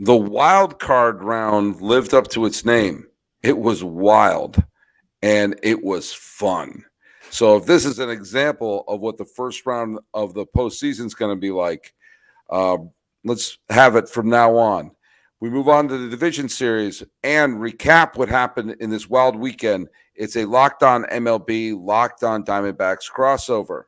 The wild card round lived up to its name. It was wild and it was fun. So if this is an example of what the first round of the postseason is going to be like, uh, let's have it from now on. We move on to the division series and recap what happened in this wild weekend. It's a Locked On MLB, Locked On Diamondbacks crossover.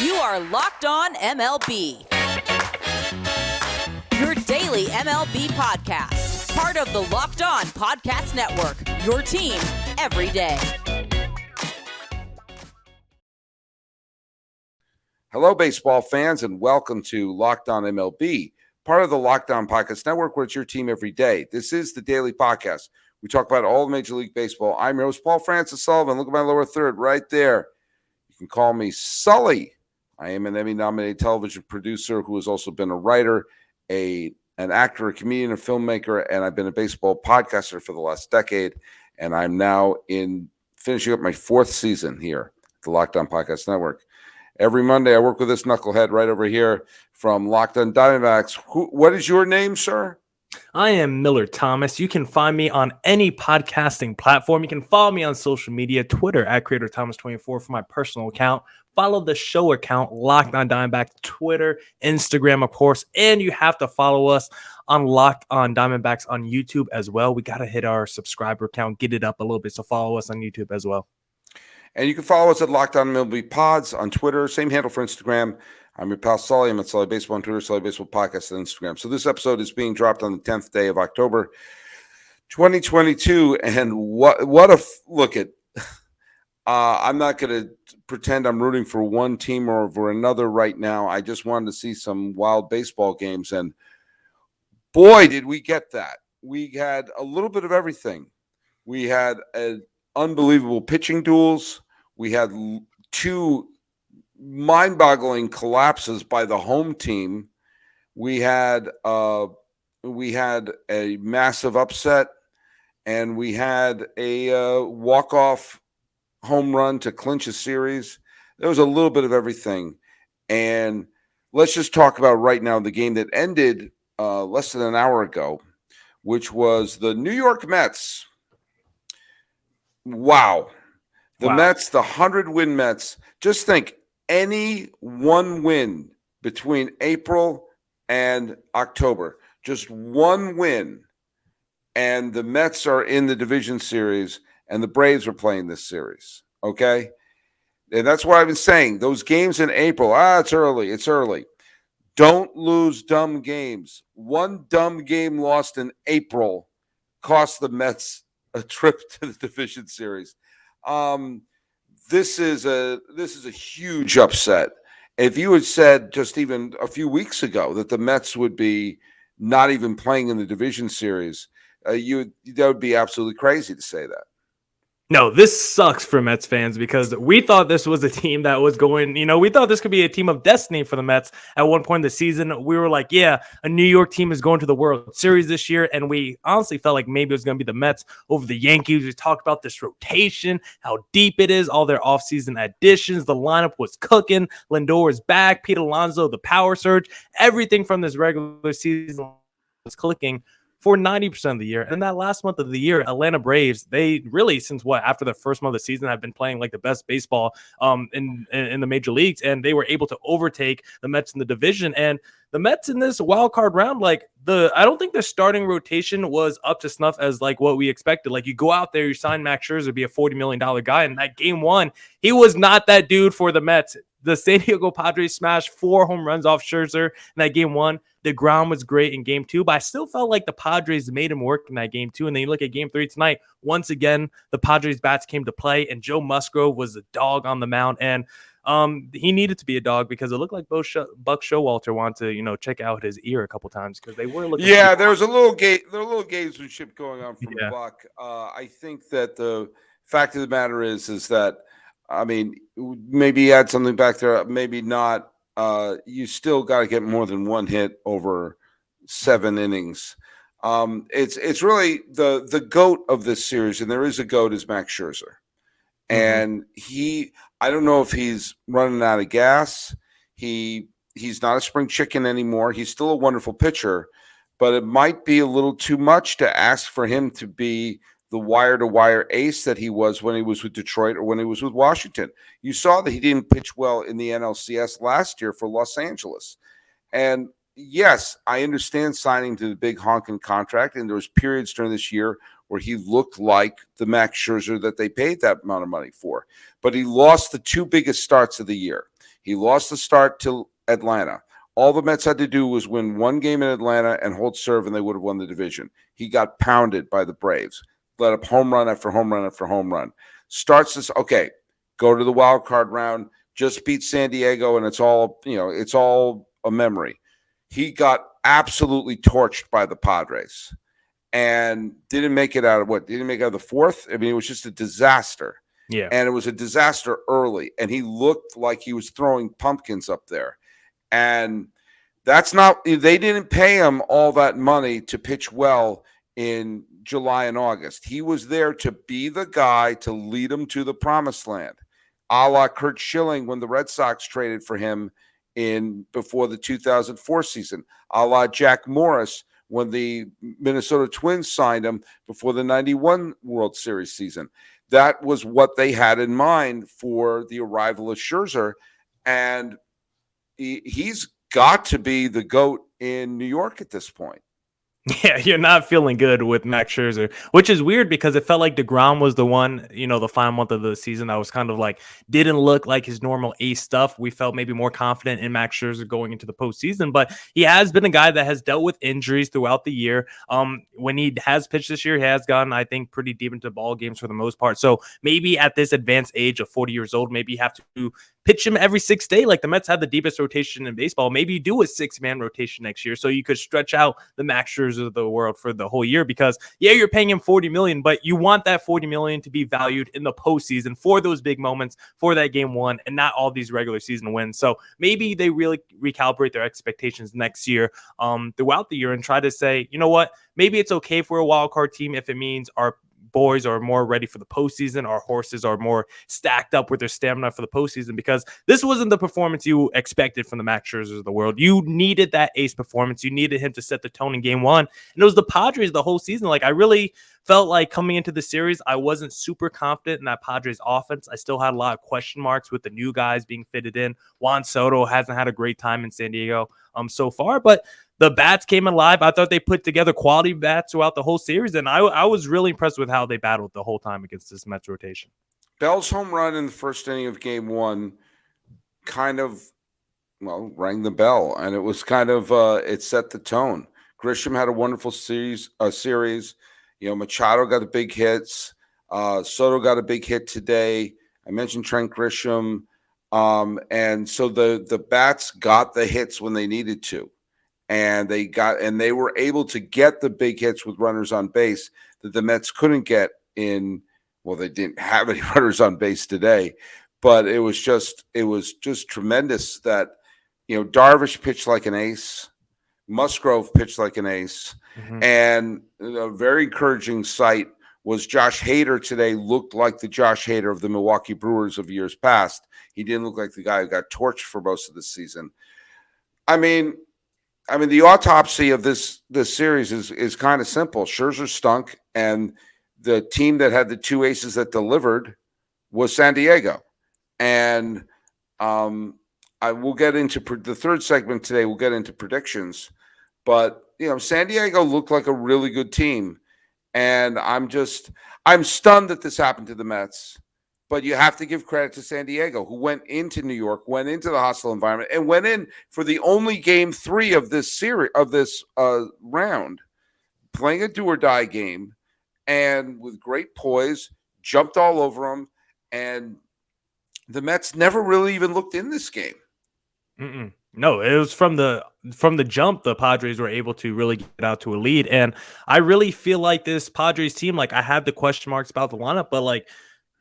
You are Locked On MLB, your daily MLB podcast, part of the Locked On Podcast Network, your team every day. Hello, baseball fans, and welcome to Locked On MLB, part of the Locked On Podcast Network, where it's your team every day. This is the daily podcast. We talk about all of Major League Baseball. I'm your host, Paul Francis Sullivan. Look at my lower third right there. You can call me Sully. I am an Emmy-nominated television producer who has also been a writer, an actor, a comedian, a filmmaker, and I've been a baseball podcaster for the last decade. And I'm now finishing up my fourth season here at the Locked On Podcast Network. Every Monday, I work with this knucklehead right over here from Locked On Diamondbacks. What is your name, sir? I am Millard Thomas. You can find me on any podcasting platform. You can follow me on social media, Twitter at CreatorThomas24 for my personal account. Follow the show account, Locked On Diamondbacks, Twitter, Instagram, of course. And you have to follow us on Locked On Diamondbacks on YouTube as well. We got to hit our subscriber count, get it up a little bit. So follow us on YouTube as well. And you can follow us at Locked On MLB Pods on Twitter. Same handle for Instagram. I'm your pal Sully. I'm at Sully Baseball on Twitter, Sully Baseball Podcast on Instagram. So this episode is being dropped on the 10th day of October, 2022. And look at. I'm not going to pretend I'm rooting for one team or for another right now. I just wanted to see some wild baseball games. And boy, did we get that. We had a little bit of everything. We had unbelievable pitching duels. We had two mind-boggling collapses by the home team. We had a massive upset, and we had a walk-off home run to clinch a series. There was a little bit of everything. And let's just talk about right now the game that ended less than an hour ago, which was the New York Mets. Wow. The Mets, the 100-win Mets. Just think, any one win between April and October, just one win, and the Mets are in the division series, and the Braves are playing this series, okay? And that's what I've been saying. Those games in April, it's early. Don't lose dumb games. One dumb game lost in April cost the Mets a trip to the division series. This is a huge upset. If you had said just even a few weeks ago that the Mets would be not even playing in the division series, that would be absolutely crazy to say that. No, this sucks for Mets fans because we thought this was a team that was going, we thought this could be a team of destiny for the Mets at one point in the season. We were like, yeah, a New York team is going to the World Series this year. And we honestly felt like maybe it was going to be the Mets over the Yankees. We talked about this rotation, how deep it is, all their offseason additions. The lineup was cooking. Lindor is back. Pete Alonso, the power surge, everything from this regular season was clicking for 90% of the year. And that last month of the year, Atlanta Braves, they really, after the first month of the season, have been playing like the best baseball in the major leagues. And they were able to overtake the Mets in the division. And the Mets in this wild card round, I don't think the starting rotation was up to snuff as like what we expected. Like you go out there, you sign Max Scherzer, be a $40 million guy. And that game one, he was not that dude for the Mets. The San Diego Padres smashed 4 home runs off Scherzer in that game one. The ground was great in game 2, but I still felt like the Padres made him work in that game 2. And then you look at game 3 tonight. Once again, the Padres bats came to play, and Joe Musgrove was a dog on the mound. And he needed to be a dog because it looked like Buck Showalter wanted to, check out his ear a couple times because they were looking. Yeah, there was a little gamesmanship going on from Buck. I think that the fact of the matter is that, I mean, maybe add something back there, maybe not. You still got to get more than one hit over 7 innings. It's really the GOAT of this series, and there is a GOAT, is Max Scherzer. And I don't know if he's running out of gas. He's not a spring chicken anymore. He's still a wonderful pitcher, but it might be a little too much to ask for him to be the wire-to-wire ace that he was when he was with Detroit or when he was with Washington. You saw that he didn't pitch well in the NLCS last year for Los Angeles. And yes, I understand signing to the big honking contract, and there was periods during this year where he looked like the Max Scherzer that they paid that amount of money for. But he lost the two biggest starts of the year. He lost the start to Atlanta. All the Mets had to do was win one game in Atlanta and hold serve, and they would have won the division. He got pounded by the Braves, let up home run after home run after home run. Starts this, okay, go to the wild card round, just beat San Diego, and it's all a memory. He got absolutely torched by the Padres and didn't make it out of the fourth. I mean, it was just a disaster. Yeah. And it was a disaster early. And he looked like he was throwing pumpkins up there. And they didn't pay him all that money to pitch well in July and August. He was there to be the guy to lead him to the promised land, a la Curt Schilling when the Red Sox traded for him before the 2004 season, a la Jack Morris when the Minnesota Twins signed him before the 91 World Series season. That was what they had in mind for the arrival of Scherzer. And he's got to be the GOAT in New York at this point. Yeah, you're not feeling good with Max Scherzer, which is weird because it felt like DeGrom was the one, the final month of the season that was kind of like, didn't look like his normal ace stuff. We felt maybe more confident in Max Scherzer going into the postseason, but he has been a guy that has dealt with injuries throughout the year. When he has pitched this year, he has gone, I think, pretty deep into ball games for the most part. So maybe at this advanced age of 40 years old, maybe you have to pitch him every 6 days. Like the Mets had the deepest rotation in baseball. Maybe you do a 6-man rotation next year so you could stretch out the Max Scherzer of the world for the whole year, because you're paying him $40 million, but you want that $40 million to be valued in the postseason for those big moments, for that game one, and not all these regular season wins. So maybe they really recalibrate their expectations next year throughout the year and try to say, you know what, maybe it's okay for a wild card team if it means our boys are more ready for the postseason. Our horses are more stacked up with their stamina for the postseason, because this wasn't the performance you expected from the Max Scherzers of the world. You needed that ace performance. You needed him to set the tone in game one. And it was the Padres the whole season. Like, I really felt like coming into the series, I wasn't super confident in that Padres offense. I still had a lot of question marks with the new guys being fitted in. Juan Soto hasn't had a great time in San Diego so far, but the bats came alive. I thought they put together quality bats throughout the whole series, and I was really impressed with how they battled the whole time against this Mets rotation. Bell's home run in the first inning of game one kind of, rang the bell, and it was kind of it set the tone. Grisham had a wonderful series. Machado got the big hits. Soto got a big hit today. I mentioned Trent Grisham. And so the bats got the hits when they needed to. And they were able to get the big hits with runners on base that the Mets couldn't get they didn't have any runners on base today, but it was just tremendous that, Darvish pitched like an ace, Musgrove pitched like an ace, and a very encouraging sight was Josh Hader today looked like the Josh Hader of the Milwaukee Brewers of years past. He didn't look like the guy who got torched for most of the season. I mean, the autopsy of this series is kind of simple. Scherzer stunk, and the team that had the two aces that delivered was San Diego. And I will get into the third segment today. We'll get into predictions, but San Diego looked like a really good team, and I'm stunned that this happened to the Mets. But you have to give credit to San Diego, who went into New York, went into the hostile environment, and went in for the only game 3 of this series, of this round, playing a do-or-die game, and with great poise, jumped all over them, and the Mets never really even looked in this game. No, it was from the jump, the Padres were able to really get out to a lead, and I really feel like this Padres team, like, I had the question marks about the lineup, but like,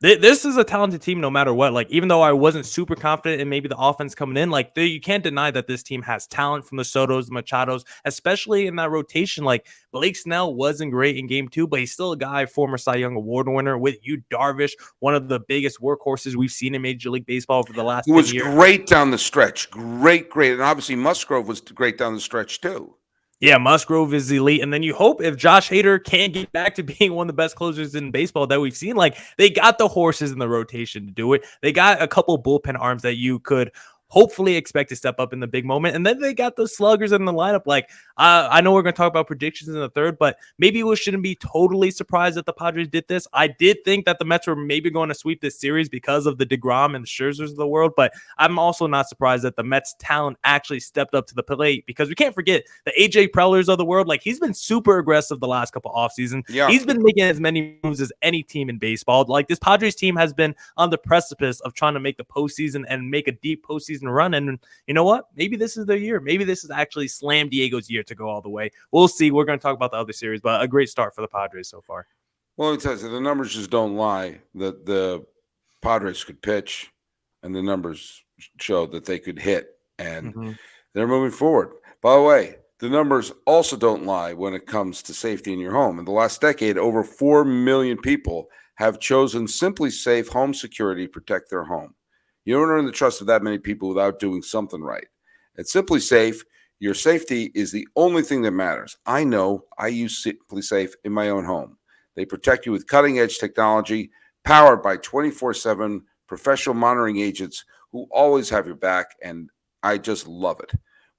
This is a talented team no matter what. Like, even though I wasn't super confident in maybe the offense coming in, like, you can't deny that this team has talent from the Sotos, the Machados, especially in that rotation. Like, Blake Snell wasn't great in game 2, but he's still a guy, former Cy Young Award winner with Yu Darvish, one of the biggest workhorses we've seen in Major League Baseball for the last He 10 was years. great down the stretch. Great. And obviously Musgrove was great down the stretch too. Yeah, Musgrove is elite. And then you hope if Josh Hader can get back to being one of the best closers in baseball that we've seen, like, they got the horses in the rotation to do it. They got a couple bullpen arms that you could hopefully expect to step up in the big moment. And then they got the sluggers in the lineup. Like, I know we're going to talk about predictions in the third, but maybe we shouldn't be totally surprised that the Padres did this. I did think that the Mets were maybe going to sweep this series because of the DeGrom and the Scherzers of the world, but I'm also not surprised that the Mets talent actually stepped up to the plate, because we can't forget the AJ Prellers of the world. Like, he's been super aggressive the last couple offseasons. Yeah. He's been making as many moves as any team in baseball. Like, this Padres team has been on the precipice of trying to make the postseason and make a deep postseason run. And you know what? Maybe this is their year. Maybe this is actually Slam Diego's year to go all the way. We'll see. We're going to talk about the other series, but a great start for the Padres so far. Well, let me tell you, the numbers just don't lie. That the Padres could pitch, and the numbers show that they could hit, and they're moving forward. By the way, the numbers also don't lie when it comes to safety in your home. In the last decade, over 4 million people have chosen SimpliSafe home security to protect their home. You don't earn the trust of that many people without doing something right. At SimpliSafe, your safety is the only thing that matters. I know. I use SimpliSafe in my own home. They protect you with cutting-edge technology powered by 24/7 professional monitoring agents who always have your back, and I just love it.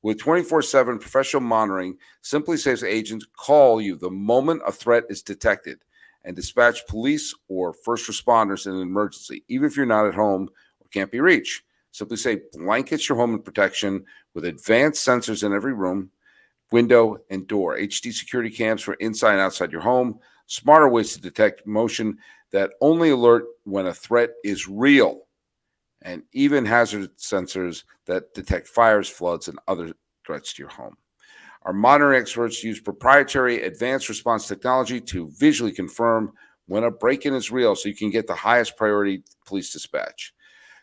With 24/7 professional monitoring, SimpliSafe's agents call you the moment a threat is detected and dispatch police or first responders in an emergency, even if you're not at home or can't be reached. SimpliSafe blankets your home in protection with advanced sensors in every room, window, and door, HD security cams for inside and outside your home, smarter ways to detect motion that only alert when a threat is real, and even hazard sensors that detect fires, floods, and other threats to your home. Our monitoring experts use proprietary advanced response technology to visually confirm when a break-in is real, so you can get the highest priority police dispatch.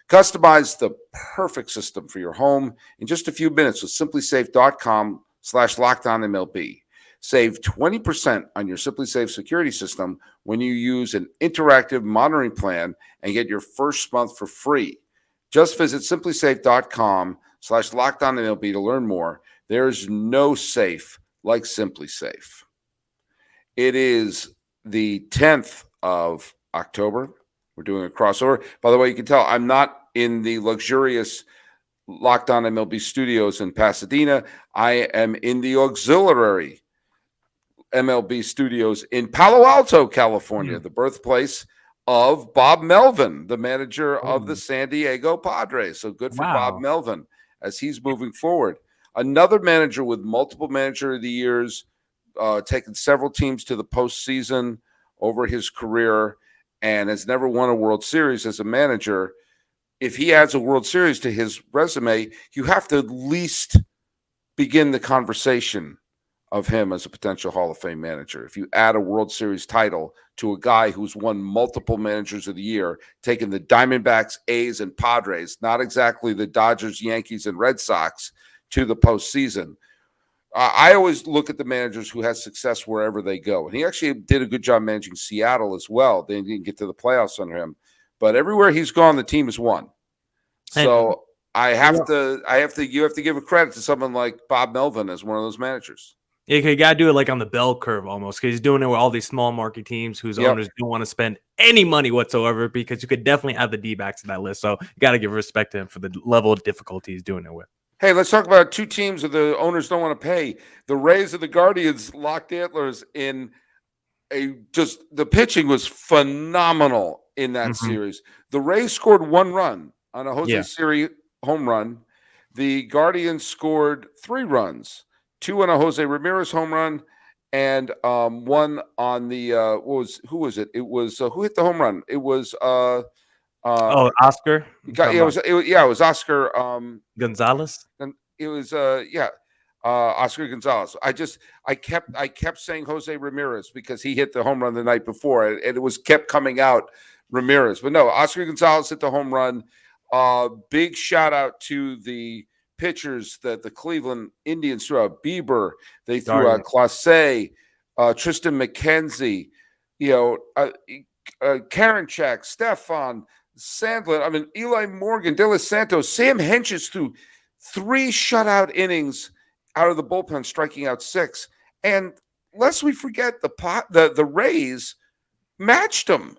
Customize the perfect system for your home in just a few minutes with simplisafe.com/lockedonmlb. Save 20% on your SimpliSafe security system when you use an interactive monitoring plan and get your first month for free. Just visit simplisafe.com/lockedonmlb to learn more. There's no safe like SimpliSafe. It is the 10th of October. We're doing a crossover. By the way, you can tell I'm not in the luxurious Locked On MLB studios in Pasadena. I am in the auxiliary MLB studios in Palo Alto, California, the birthplace of Bob Melvin, the manager of the San Diego Padres. So good for Bob Melvin as he's moving forward. Another manager with multiple manager of the years, taken several teams to the postseason over his career, and has never won a World Series as a manager. If he adds a World Series to his resume, you have to at least begin the conversation of him as a potential Hall of Fame manager. If you add a World Series title to a guy who's won multiple managers of the year, taking the Diamondbacks, A's, and Padres, not exactly the Dodgers, Yankees, and Red Sox, to the postseason. I always look at the managers who has success wherever they go. And he actually did a good job managing Seattle as well. They didn't get to the playoffs under him. But everywhere he's gone, the team has won. So you have to give a credit to someone like Bob Melvin as one of those managers. Yeah, you got to do it like on the bell curve almost, because he's doing it with all these small market teams whose owners don't want to spend any money whatsoever, because you could definitely add the D-backs to that list. So you got to give respect to him for the level of difficulty he's doing it with. Hey, let's talk about two teams that the owners don't want to pay. The Rays and the Guardians locked antlers in the pitching was phenomenal in that series. The Rays scored 1 run on a Jose Siri home run. The Guardians scored 3 runs, 2 on a Jose Ramirez home run, and 1 on the who was it? It was who hit the home run? It was Oscar. It was Oscar Gonzalez. and it was Oscar Gonzalez. I kept saying Jose Ramirez because he hit the home run the night before, and it was kept coming out Ramirez. But no, Oscar Gonzalez hit the home run. Big shout out to the pitchers that the Cleveland Indians threw out. Bieber, they threw out Clase, Tristan McKenzie, Karinchak, Stefan, Sandlin. I mean, Eli Morgan, De Los Santos, Sam Hentges threw 3 shutout innings out of the bullpen, striking out 6. And lest we forget, the Rays matched them.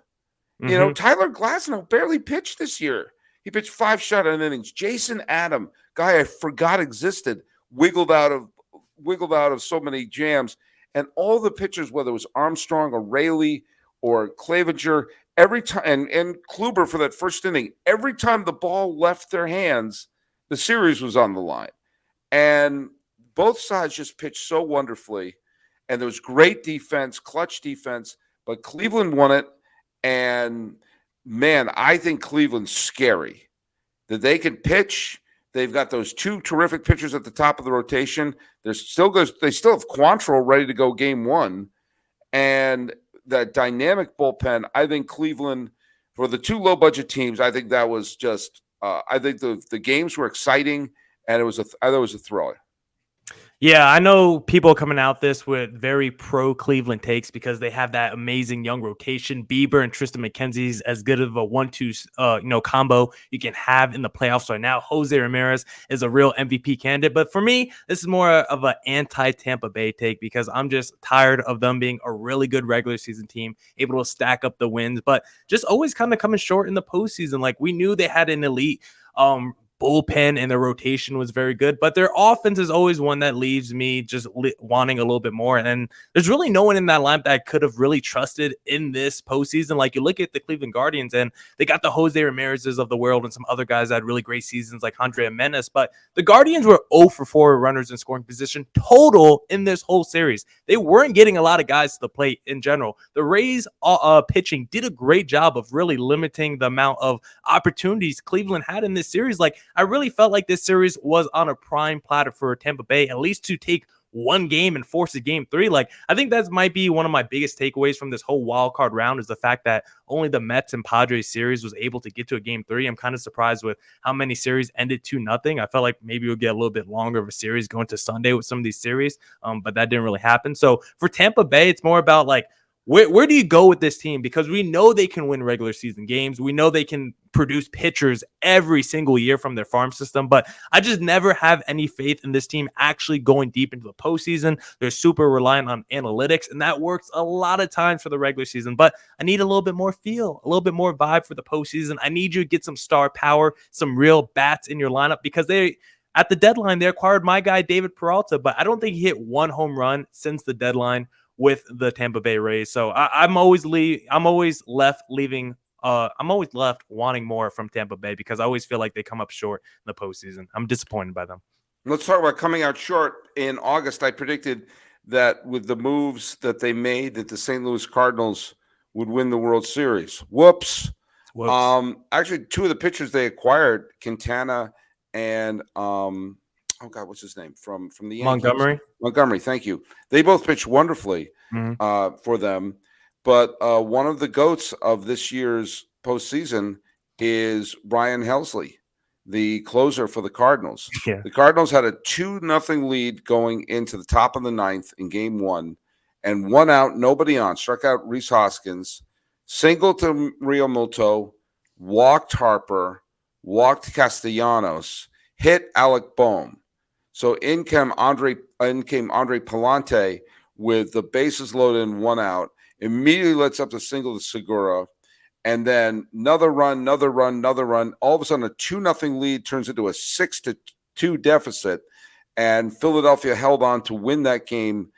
Mm-hmm. Tyler Glasnow barely pitched this year. He pitched 5 shutout innings. Jason Adam, guy I forgot existed, wiggled out of so many jams. And all the pitchers, whether it was Armstrong or Raley or Clavinger, every time, and Kluber for that first inning, every time the ball left their hands, the series was on the line. And both sides just pitched so wonderfully. And there was great defense, clutch defense, but Cleveland won it. And man, I think Cleveland's scary. That they can pitch. They've got those 2 terrific pitchers at the top of the rotation. They still have Quantrill ready to go game 1. And that dynamic bullpen, I think Cleveland, for the 2 low-budget teams, I think that was just I think the games were exciting, and I thought it was a thriller. Yeah, I know people coming out this with very pro Cleveland takes because they have that amazing young rotation. Bieber and Tristan McKenzie's as good of a 1-2 combo you can have in the playoffs right now. Jose Ramirez is a real MVP candidate, but for me, this is more of an anti-Tampa Bay take because I'm just tired of them being a really good regular season team, able to stack up the wins, but just always kind of coming short in the postseason. Like we knew they had an elite bullpen and their rotation was very good, but their offense is always one that leaves me just wanting a little bit more. And there's really no one in that lineup that I could have really trusted in this postseason. Like you look at the Cleveland Guardians and they got the Jose Ramirez's of the world and some other guys that had really great seasons like Andre Menace, but the Guardians were 0 for 4 runners in scoring position total in this whole series. They weren't getting a lot of guys to the plate in general. The Rays pitching did a great job of really limiting the amount of opportunities Cleveland had in this series. Like I really felt like this series was on a prime platter for Tampa Bay, at least to take one game and force a game 3. Like I think that might be one of my biggest takeaways from this whole wild card round is the fact that only the Mets and Padres series was able to get to a game 3. I'm kind of surprised with how many series ended 2-0. I felt like maybe we'll get a little bit longer of a series going to Sunday with some of these series, but that didn't really happen. So for Tampa Bay, it's more about like, where do you go with this team? Because we know they can win regular season games. We know they can produce pitchers every single year from their farm system, but I just never have any faith in this team actually going deep into the postseason. They're super reliant on analytics, and that works a lot of times for the regular season, but I need a little bit more feel, a little bit more vibe for the postseason. I need you to get some star power, some real bats in your lineup because at the deadline, they acquired my guy, David Peralta, but I don't think he hit 1 home run since the deadline with the Tampa Bay Rays. So I'm always left wanting more from Tampa Bay because I always feel like they come up short in the postseason. I'm disappointed by them. Let's talk about coming out short. In August, I predicted that with the moves that they made, that the St. Louis Cardinals would win the World Series. Whoops. Actually, 2 of the pitchers they acquired, Quintana and what's his name from the Yankees? Montgomery, thank you. They both pitched wonderfully for them, but one of the goats of this year's postseason is Ryan Helsley, the closer for the Cardinals. Yeah. The Cardinals had a 2-0 lead going into the top of the 9th in game 1, and 1 out, nobody on, struck out Rhys Hoskins, single to Rio Muto, walked Harper, walked Castellanos, hit Alec Boehm. So in came Andre Palante with the bases loaded and 1 out. Immediately lets up the single to Segura. And then another run. All of a sudden, a 2-0 lead turns into a 6-2 deficit. And Philadelphia held on to win that game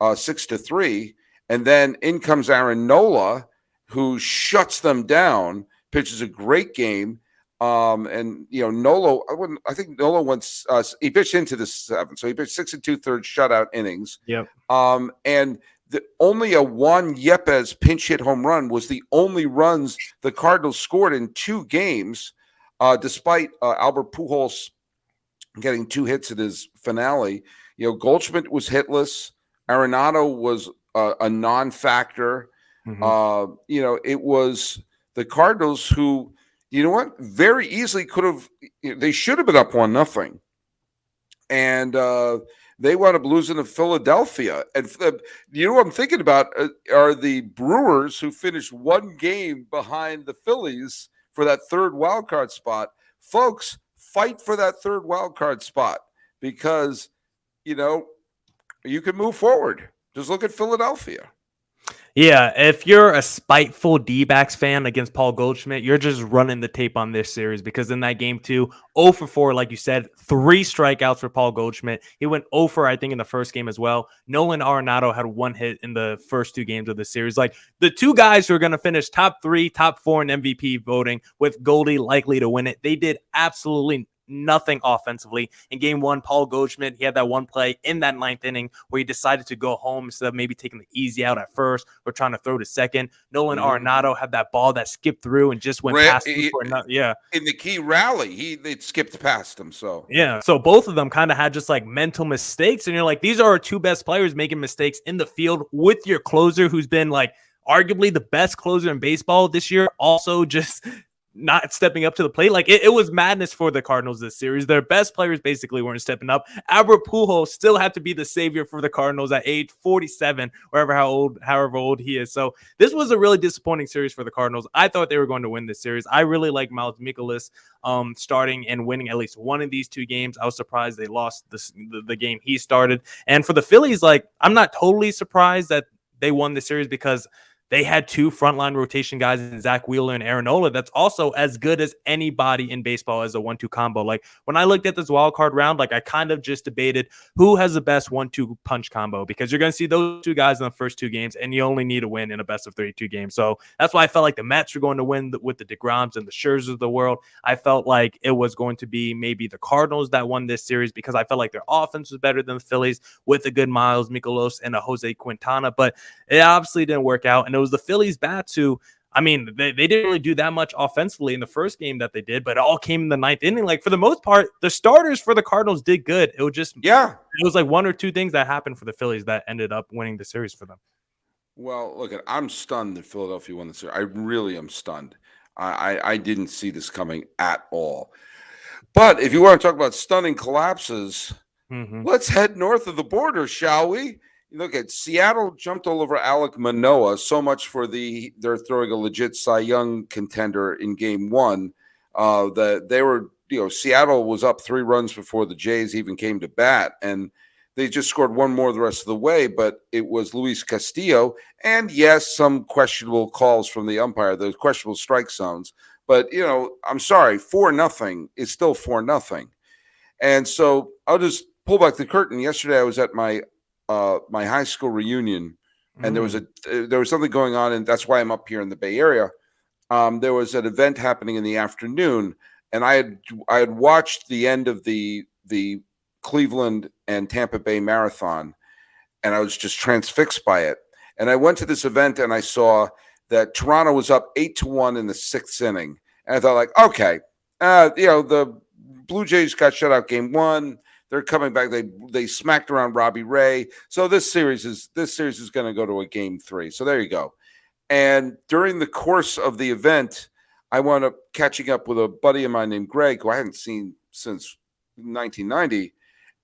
6-3. And then in comes Aaron Nola, who shuts them down, pitches a great game. Nolo, I think Nolo went, he pitched into the 7th. So he pitched 6 2/3 shutout innings. Yep. And only a Juan Yepes pinch hit home run was the only runs the Cardinals scored in 2 games, despite Albert Pujols getting 2 hits at his finale. Goldschmidt was hitless. Arenado was a non-factor. It was the Cardinals who, very easily could have. They should have been up 1-0, and they wound up losing to Philadelphia. And what I'm thinking about are the Brewers, who finished one game behind the Phillies for that third wild card spot. Folks, fight for that third wild card spot, because you can move forward. Just look at Philadelphia. Yeah, if you're a spiteful D-backs fan against Paul Goldschmidt, you're just running the tape on this series, because in that game 2, 0 for 4, like you said, 3 strikeouts for Paul Goldschmidt. He went 0 for, I think, in the first game as well. Nolan Arenado had 1 hit in the first 2 games of the series. Like, the 2 guys who are going to finish top 3, top 4 in MVP voting, with Goldie likely to win it, they did absolutely nothing offensively. In game 1, Paul Goldschmidt, he had that one play in that 9th inning where he decided to go home instead of maybe taking the easy out at first or trying to throw to second. Nolan Arenado had that ball that skipped through and just went past him for another. Yeah. In the key rally, they skipped past him. So yeah. So both of them kind of had just like mental mistakes. And you're like, these are our 2 best players making mistakes in the field, with your closer, who's been like arguably the best closer in baseball this year, also just not stepping up to the plate. Like, it was madness for the Cardinals this series. Their best players basically weren't stepping up. Albert Pujols still had to be the savior for the Cardinals at age 47, however old he is. So this was a really disappointing series for the Cardinals. I thought they were going to win this series. I really like Miles Mikolas starting and winning at least one of these 2 games. I was surprised they lost the game he started. And for the Phillies, like, I'm not totally surprised that they won the series, because they had 2 frontline rotation guys in Zach Wheeler and Aaron Nola that's also as good as anybody in baseball as a 1-2 combo. Like, when I looked at this wild card round, like, I kind of just debated who has the best 1-2 punch combo, because you're going to see those 2 guys in the first 2 games, and you only need a win in a best of 32 game. So that's why I felt like the Mets were going to win with the DeGroms and the Scherzers of the world. I felt like it was going to be maybe the Cardinals that won this series, because I felt like their offense was better than the Phillies, with a good Miles Mikolas and a Jose Quintana, but it obviously didn't work out. And it was the Phillies bats who, I mean, they didn't really do that much offensively in the first game that they did, but it all came in the 9th inning. Like, for the most part, the starters for the Cardinals did good. It was just, it was like 1 or 2 things that happened for the Phillies that ended up winning the series for them. Well, look, I'm stunned that Philadelphia won the series. I really am stunned. I didn't see this coming at all. But if you want to talk about stunning collapses, let's head north of the border, shall we? Look at Seattle jumped all over Alek Manoah. So much for they're throwing a legit Cy Young contender in game 1. That they were, Seattle was up 3 runs before the Jays even came to bat, and they just scored 1 more the rest of the way. But it was Luis Castillo, and yes, some questionable calls from the umpire, those questionable strike zones. But I'm sorry, 4-0 is still 4-0, and so I'll just pull back the curtain. Yesterday, I was at my high school reunion, and there was something going on, and that's why I'm up here in the Bay Area. There was an event happening in the afternoon, and I had watched the end of the Cleveland and Tampa Bay marathon, and I was just transfixed by it. And I went to this event, and I saw that Toronto was up 8-1 in the 6th inning, and I thought, like, okay, the Blue Jays got shut out game 1. They're coming back. They smacked around Robbie Ray. So this series is going to go to a game 3. So there you go. And during the course of the event, I wound up catching up with a buddy of mine named Greg, who I hadn't seen since 1990.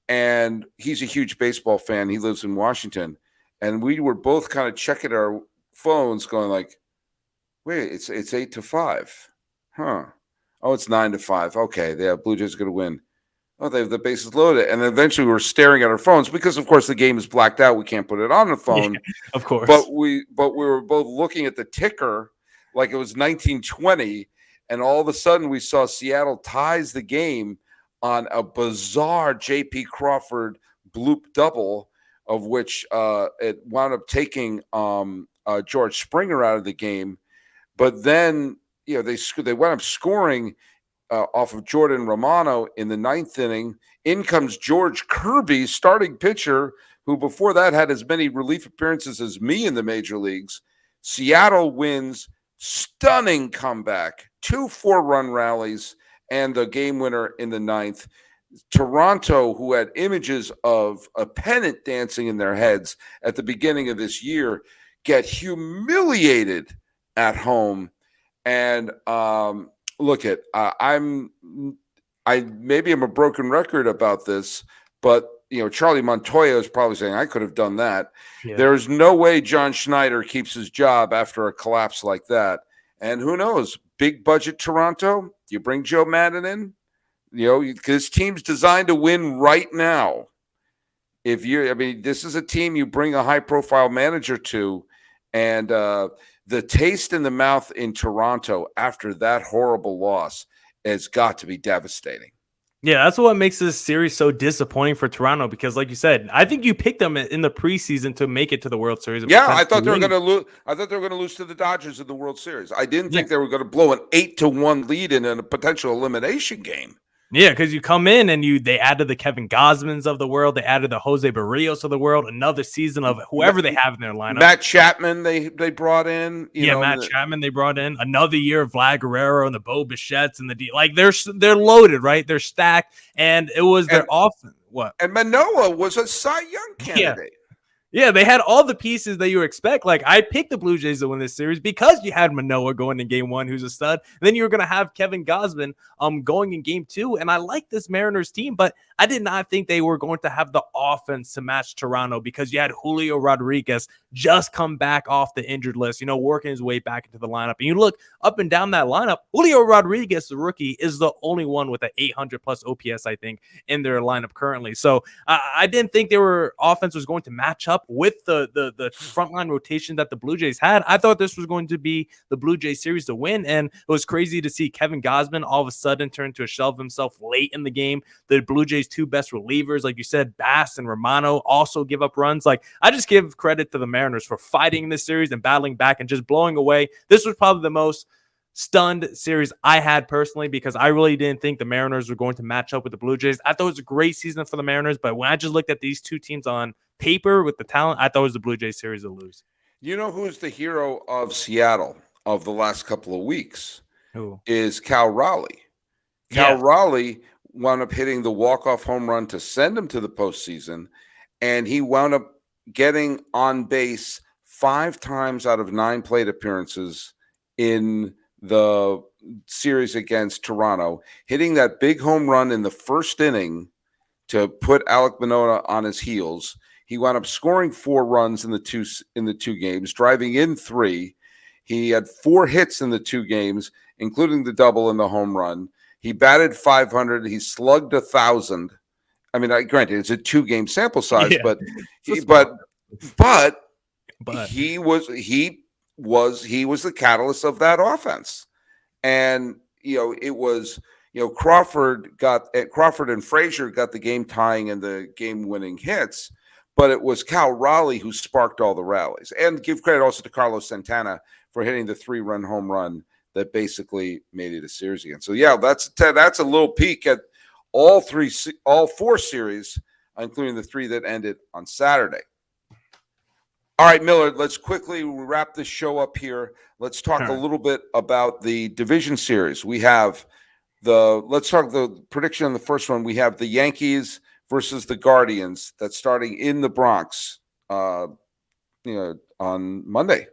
And he's a huge baseball fan. He lives in Washington. And we were both kind of checking our phones going like, wait, it's 8-5. Huh. Oh, it's 9-5. Okay. The Blue Jays are going to win. Oh, they have the bases loaded. And then eventually we were staring at our phones because, of course, the game is blacked out. We can't put it on the phone. Yeah, of course. But we were both looking at the ticker like it was 1920. And all of a sudden we saw Seattle ties the game on a bizarre J.P. Crawford bloop double, of which it wound up taking George Springer out of the game. But then, they wound up scoring off of Jordan Romano in the 9th inning. In comes George Kirby, starting pitcher, who before that had as many relief appearances as me in the major leagues. Seattle wins, stunning comeback, 2 4-run rallies, and the game winner in the 9th. Toronto, who had images of a pennant dancing in their heads at the beginning of this year, get humiliated at home. And look at maybe I'm a broken record about this, but Charlie Montoya is probably saying I could have done that. Yeah. There's no way John Schneider keeps his job after a collapse like that. And who knows? Big budget Toronto. You bring Joe Madden in, because team's designed to win right now. This is a team you bring a high profile manager to, and the taste in the mouth in Toronto after that horrible loss has got to be devastating. Yeah, that's what makes this series so disappointing for Toronto because, like you said, I think you picked them in the preseason to make it to the World Series. Yeah, I thought they were going to lose. I thought they were going to lose to the Dodgers in the World Series. I didn't think they were going to blow an 8-1 lead in a potential elimination game. Yeah, because you come in and they added the Kevin Gosmans of the world. They added the Jose Barrios of the world. Another season of whoever they have in their lineup. Matt Chapman they brought in. Matt Chapman they brought in. Another year of Vlad Guerrero and the Bo Bichette's and they're loaded, right? They're stacked. And it was their offense. What? And Manoah was a Cy Young candidate. Yeah, they had all the pieces that you expect. Like, I picked the Blue Jays to win this series because you had Manoah going in game one, who's a stud. And then you were going to have Kevin Gausman going in game two. And I like this Mariners team, but I did not think they were going to have the offense to match Toronto because you had Julio Rodriguez just come back off the injured list, working his way back into the lineup. And you look up and down that lineup, Julio Rodriguez, the rookie, is the only one with an 800-plus OPS, I think, in their lineup currently. So I didn't think their offense was going to match up with the frontline rotation that the Blue Jays had. I thought this was going to be the Blue Jays series to win, and it was crazy to see Kevin Gausman all of a sudden turn into a shell of himself late in the game. The Blue Jays' two best relievers, like you said, Bass and Romano, also give up runs. Like, I just give credit to the Mariners for fighting in this series and battling back and just blowing away. This was probably the most stunned series I had personally because I really didn't think the Mariners were going to match up with the Blue Jays. I thought it was a great season for the Mariners, but when I just looked at these two teams on paper with the talent, I thought it was the Blue Jays series to lose. You know who's the hero of Seattle of the last couple of weeks? Who? Is Cal Raleigh. Cal Raleigh wound up hitting the walk-off home run to send him to the postseason, and he wound up getting on base 5 times out of 9 plate appearances in the series against Toronto, hitting that big home run in the first inning to put Alek Manoah on his heels. He wound up scoring 4 runs in the two games, driving in 3. He had 4 hits in the 2 games, including the double and the home run. He batted 500. He slugged 1,000. I mean, granted, it's a 2-game sample size, but he was the catalyst of that offense. And it was Crawford and Frazier got the game tying and the game winning hits, but it was Cal Raleigh who sparked all the rallies. And give credit also to Carlos Santana for hitting the 3-run home run that basically made it a series again. So that's a little peek at all 4 series, including the 3 that ended on Saturday. All right, Millard, let's quickly wrap this show up here. Let's talk a little bit about the division series. We have let's talk the prediction on the first one. We have the Yankees versus the Guardians that's starting in the Bronx, on Monday.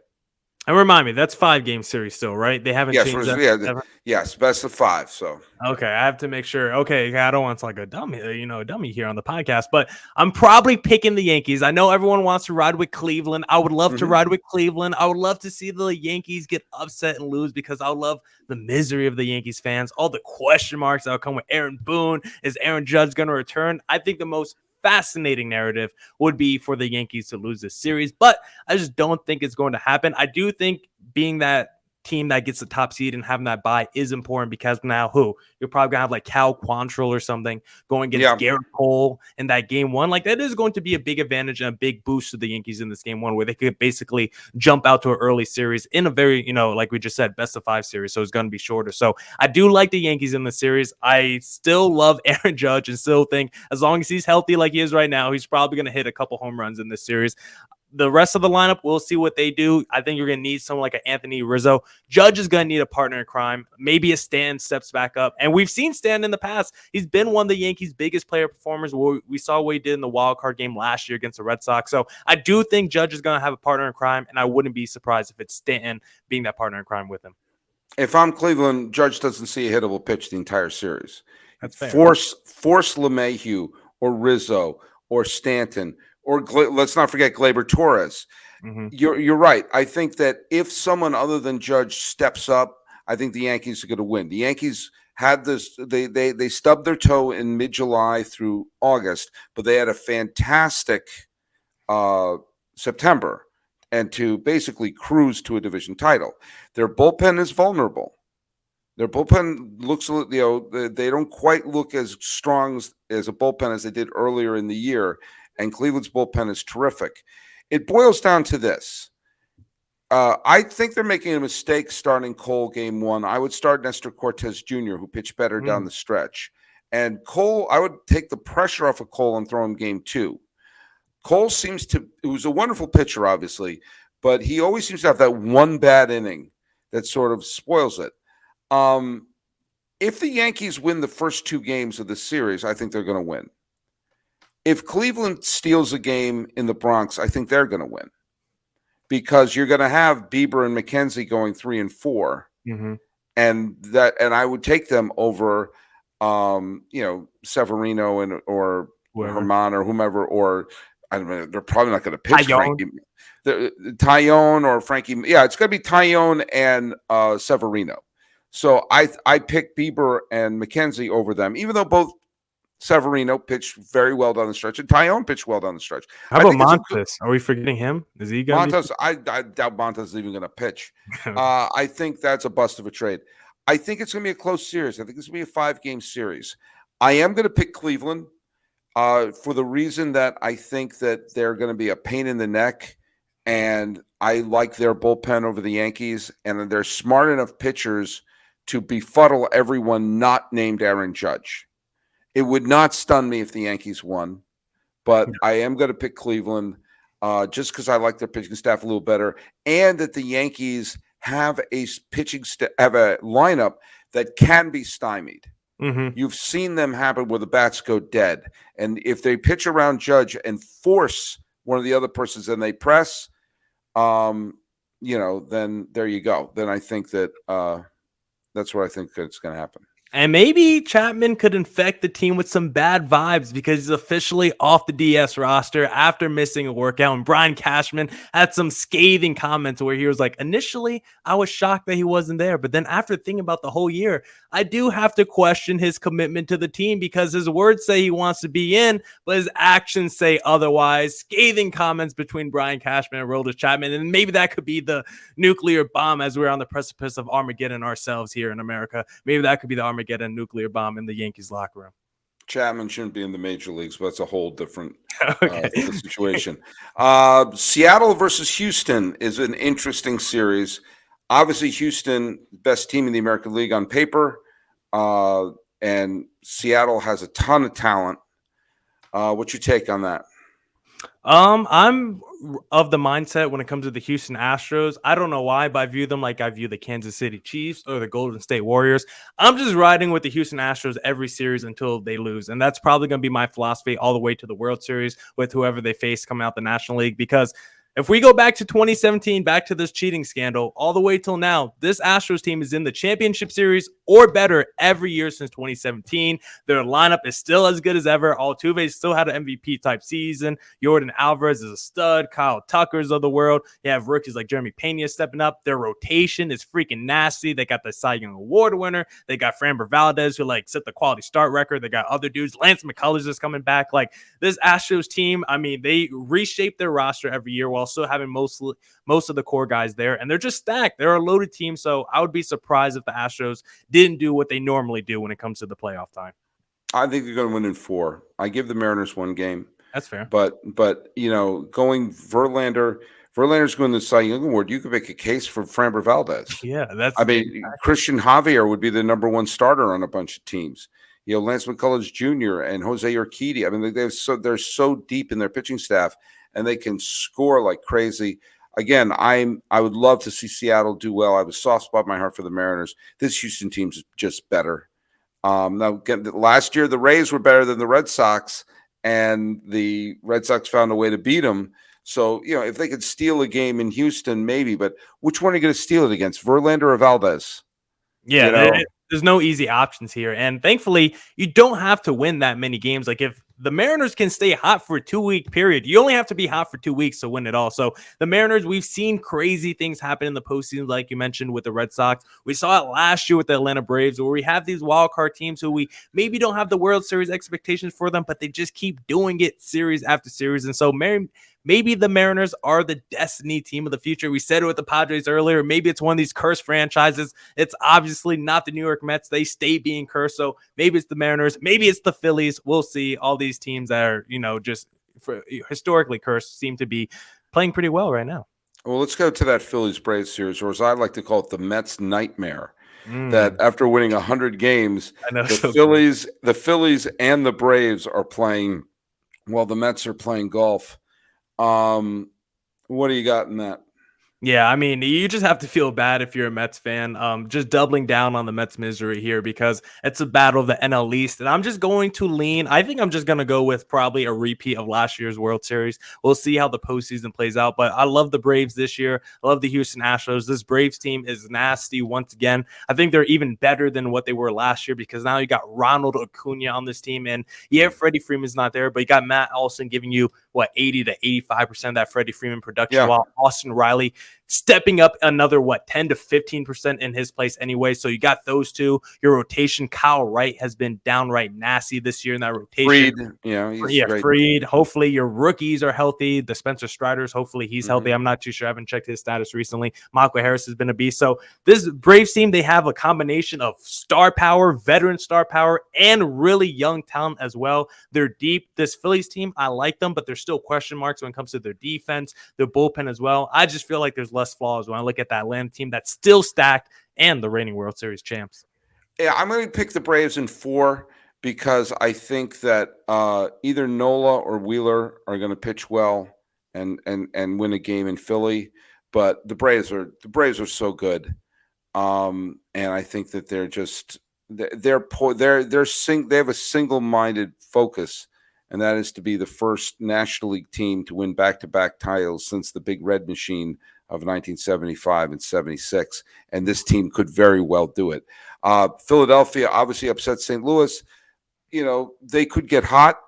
And remind me, that's 5-game series still, right? They haven't changed that. Yes, best of 5. So okay, I have to make sure. Okay, I don't want to like a dummy here on the podcast, but I'm probably picking the Yankees. I know everyone wants to ride with Cleveland. I would love to ride with Cleveland. I would love to see the Yankees get upset and lose because I would love the misery of the Yankees fans, all the question marks that will come with Aaron Boone. Is Aaron Judge going to return? I think the most fascinating narrative would be for the Yankees to lose this series, but I just don't think it's going to happen. I do think being that team that gets the top seed and having that bye is important because now you're probably gonna have like Cal Quantrill or something going against Garrett Cole in that game 1. Like that is going to be a big advantage and a big boost to the Yankees in this game 1 where they could basically jump out to an early series in a very, like we just said, best of 5 series. So it's going to be shorter. So I do like the Yankees in the series. I still love Aaron Judge and still think as long as he's healthy like he is right now, he's probably going to hit a couple home runs in this series. the rest of the lineup, we'll see what they do. I think you're going to need someone like an Anthony Rizzo. Judge is going to need a partner in crime. Maybe a Stan steps back up. And we've seen Stan in the past. He's been one of the Yankees' biggest player performers. We saw what he did in the wild card game last year against the Red Sox. So I do think Judge is going to have a partner in crime, and I wouldn't be surprised if it's Stanton being that partner in crime with him. If I'm Cleveland, Judge doesn't see a hittable pitch the entire series. That's fair. Force LeMahieu or Rizzo or Stanton or let's not forget Gleyber Torres. Mm-hmm. You're right. I think that if someone other than Judge steps up, I think the Yankees are going to win. The Yankees had this. They stubbed their toe in mid-July through August, but they had a fantastic September, and to basically cruise to a division title. Their bullpen is vulnerable. Their bullpen looks, they don't quite look as strong as a bullpen as they did earlier in the year, and Cleveland's bullpen is terrific. It boils down to this. I think they're making a mistake starting Cole game one. I would start Nestor Cortez Jr., who pitched better down the stretch. And Cole, I would take the pressure off of Cole and throw him game two. Cole was a wonderful pitcher, obviously, but he always seems to have that one bad inning that sort of spoils it. If the Yankees win the first two games of the series, I think they're going to win. If Cleveland steals a game in the Bronx, I think they're going to win, because you're going to have Bieber and McKenzie going 3 and 4, and I would take them over, Severino or Herman or whomever, or I don't know. They're probably not going to pitch Frankie. Tyone or Frankie. Yeah, it's going to be Tyone and Severino. So I pick Bieber and McKenzie over them, even though both Severino pitched very well down the stretch and Tyone pitched well down the stretch. How about Montes? Are we forgetting him? Is he going Montes? I doubt Montes is even going to pitch. I think that's a bust of a trade. I think it's going to be a close series. I think it's going to be a 5-game series. I am going to pick Cleveland for the reason that I think that they're going to be a pain in the neck, and I like their bullpen over the Yankees, and they're smart enough pitchers to befuddle everyone not named Aaron Judge. It would not stun me if the Yankees won, but I am going to pick Cleveland just because I like their pitching staff a little better, and that the Yankees have a have a lineup that can be stymied. You've seen them happen where the bats go dead, and if they pitch around Judge and force one of the other persons and they press, then there you go. Then I think that that's what I think it's going to happen. And maybe Chapman could infect the team with some bad vibes because he's officially off the DS roster after missing a workout. And Brian Cashman had some scathing comments where he was like, initially, I was shocked that he wasn't there. But then after thinking about the whole year, I do have to question his commitment to the team because his words say he wants to be in, but his actions say otherwise. Scathing comments between Brian Cashman and Aroldis Chapman. And maybe that could be the nuclear bomb as we're on the precipice of Armageddon ourselves here in America. Maybe that could be the Armageddon nuclear bomb in the Yankees locker room. Chapman shouldn't be in the major leagues, but it's a whole different situation. Seattle versus Houston is an interesting series. Obviously, Houston, best team in the American League on paper, and Seattle has a ton of talent. What's your take on that? I'm of the mindset when it comes to the Houston Astros. I don't know why, but I view them like I view the Kansas City Chiefs or the Golden State Warriors. I'm just riding with the Houston Astros every series until they lose. And that's probably going to be my philosophy all the way to the World Series with whoever they face coming out the National League, because if we go back to 2017, back to this cheating scandal, all the way till now, this Astros team is in the championship series or better every year since 2017. Their lineup is still as good as ever. Altuve still had an MVP type season. Yordan Alvarez is a stud. Kyle Tucker's of the world. You have rookies like Jeremy Pena stepping up. Their rotation is freaking nasty. They got the Cy Young Award winner. They got Framber Valdez, who set the quality start record. They got other dudes. Lance McCullers is coming back. This Astros team, they reshape their roster every year while still having most of the core guys there, and they're just stacked. They're a loaded team, so I would be surprised if the Astros didn't do what they normally do when it comes to the playoff time. I think they're going to win in 4. I give the Mariners 1 game. That's fair. But going Verlander's going to the Cy Young Award. You could make a case for Framber Valdez. Yeah, Christian Javier would be the number 1 starter on a bunch of teams. Lance McCullers Jr. and Jose Urquidy. They're so deep in their pitching staff. and they can score like crazy. Again, I would love to see Seattle do well. I have a soft spot in my heart for the Mariners. This Houston team's just better. Now, again, last year the Rays were better than the Red Sox, and the Red Sox found a way to beat them. So, if they could steal a game in Houston, maybe. But which one are you going to steal it against, Verlander or Valdez? Yeah, there's no easy options here. And thankfully, you don't have to win that many games. Like if the Mariners can stay hot for a 2-week period, you only have to be hot for 2 weeks to win it all. So the Mariners, we've seen crazy things happen in the postseason, like you mentioned with the Red Sox. We saw it last year with the Atlanta Braves, where we have these wild card teams who we maybe don't have the World Series expectations for them, but they just keep doing it series after series. And so maybe the Mariners are the destiny team of the future. We said it with the Padres earlier. Maybe it's one of these cursed franchises. It's obviously not the New York Mets. They stay being cursed. So maybe it's the Mariners. Maybe it's the Phillies. We'll see. All these teams that are, just historically cursed seem to be playing pretty well right now. Well, let's go to that Phillies Braves series, or as I like to call it, the Mets nightmare. That after winning 100 games, the Phillies and the Braves are playing while the Mets are playing golf. What do you got in that? Yeah, I mean, you just have to feel bad if you're a Mets fan. Just doubling down on the Mets misery here because it's a battle of the NL East. And I'm just going to lean. I think I'm just going to go with probably a repeat of last year's World Series. We'll see how the postseason plays out. But I love the Braves this year. I love the Houston Astros. This Braves team is nasty once again. I think they're even better than what they were last year because now you got Ronald Acuna on this team. And yeah, Freddie Freeman's not there, but you got Matt Olson giving you 80 to 85% of that Freddie Freeman production, while Austin Riley stepping up another 10 to 15% in his place anyway. So you got those two. Your rotation, Kyle Wright has been downright nasty this year in that rotation. Fried. Hopefully your rookies are healthy. The Spencer Striders, hopefully he's healthy. I'm not too sure. I haven't checked his status recently. Michael Harris has been a beast. So this Braves team, they have a combination of star power, veteran star power, and really young talent as well. They're deep. This Phillies team, I like them, but there's still question marks when it comes to their defense, their bullpen as well. I just feel like there's less flaws when I look at that Atlanta team that's still stacked and the reigning World Series champs. Yeah, I'm going to pick the Braves in 4 because I think that either Nola or Wheeler are going to pitch well and win a game in Philly. But the Braves are so good, and I think that they have a single-minded focus. And that is to be the first National League team to win back-to-back titles since the Big Red Machine of 1975 and 76. And this team could very well do it. Philadelphia obviously upset St. Louis. They could get hot.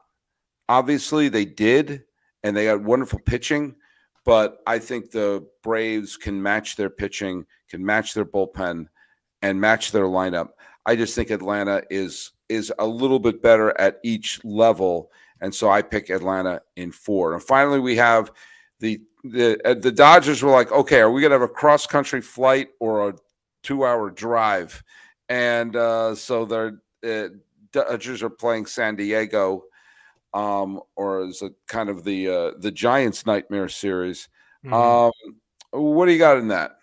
Obviously, they did. And they had wonderful pitching. But I think the Braves can match their pitching, can match their bullpen, and match their lineup. I just think Atlanta is a little bit better at each level. And so I pick Atlanta in 4. And finally, we have the Dodgers were like, okay, are we going to have a cross-country flight or a 2-hour drive? And so the Dodgers are playing San Diego, or is it kind of the Giants' nightmare series. What do you got in that?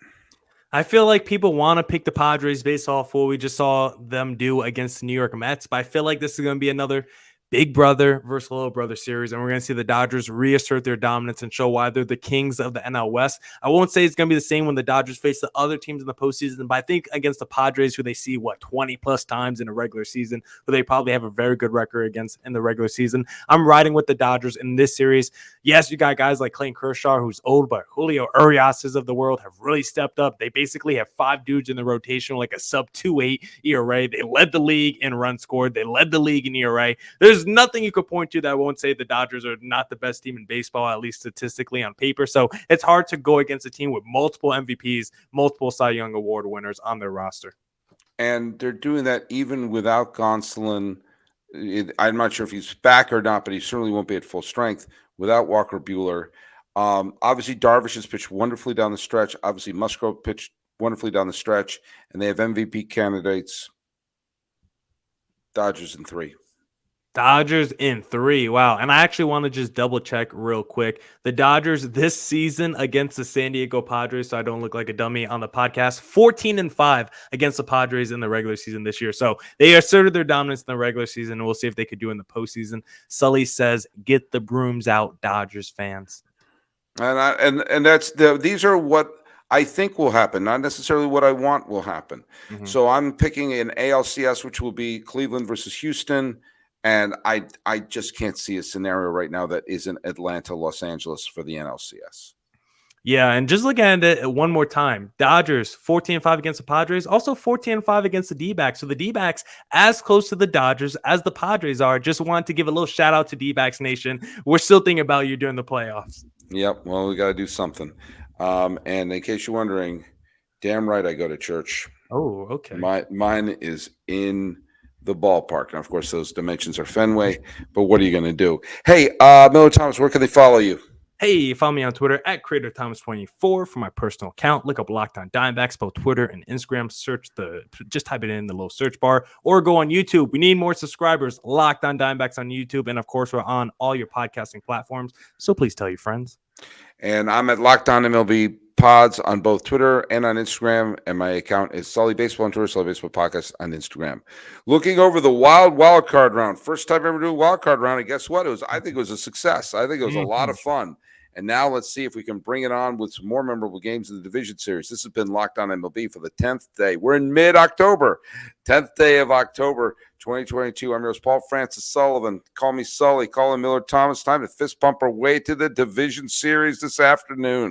I feel like people want to pick the Padres based off what we just saw them do against the New York Mets, but I feel like this is going to be another big brother versus little brother series, and we're going to see the Dodgers reassert their dominance and show why they're the kings of the NL West. I won't say it's going to be the same when the Dodgers face the other teams in the postseason, but I think against the Padres, who they see 20 plus times in a regular season, who they probably have a very good record against in the regular season, I'm riding with the Dodgers in this series. Yes, you got guys like Clayton Kershaw, who's old, but Julio Uriases of the world have really stepped up. They basically have 5 dudes in the rotation, like a sub 2.8 ERA. They led the league in runs scored. They led the league in ERA. There's nothing you could point to that won't say the Dodgers are not the best team in baseball, at least statistically on paper. So it's hard to go against a team with multiple MVPs, multiple Cy Young Award winners on their roster. And they're doing that even without Gonsolin. I'm not sure if he's back or not, but he certainly won't be at full strength without Walker Buehler. Obviously, Darvish has pitched wonderfully down the stretch. Obviously, Musgrove pitched wonderfully down the stretch. And they have MVP candidates. Dodgers in 3. Dodgers in 3. Wow. And I actually want to just double check real quick. The Dodgers this season against the San Diego Padres, so I don't look like a dummy on the podcast, 14-5 against the Padres in the regular season this year. So they asserted their dominance in the regular season, and we'll see if they could do in the postseason. Sully says, get the brooms out, Dodgers fans. And these are what I think will happen, not necessarily what I want will happen. Mhm. So I'm picking an ALCS, which will be Cleveland versus Houston, and I just can't see a scenario right now that isn't Atlanta, Los Angeles for the NLCS. Yeah, and just looking at it one more time, Dodgers 14-5 against the Padres, also 14-5 against the D-backs. So the D-backs as close to the Dodgers as the Padres are. Just want to give a little shout out to D-backs Nation. We're still thinking about you during the playoffs. Yep. Well, we got to do something. And in case you're wondering, damn right I go to church. Oh, okay. Mine is in the ballpark. Now, of course, those dimensions are Fenway, but what are you going to do? Hey, Millard Thomas, where can they follow you? Hey, follow me on Twitter at CreatorThomas24 for my personal account. Look up Locked On Diamondbacks, both Twitter and Instagram. Just type it in the little search bar, or go on YouTube. We need more subscribers. Locked On Diamondbacks on YouTube, and of course, we're on all your podcasting platforms. So please tell your friends. And I'm at Locked On MLB Pods on both Twitter and on Instagram. And my account is Sully Baseball on Twitter, Sully Baseball Podcast on Instagram. Looking over the wild card round. First time ever doing wild card round. And guess what? I think it was a success. I think it was a lot of fun. And now let's see if we can bring it on with some more memorable games in the division series. This has been Locked On MLB for the 10th day. We're in mid-October, 10th day of October, 2022. I'm your host, Paul Francis Sullivan. Call me Sully. Call him Millard Thomas. Time to fist bump our way to the division series this afternoon.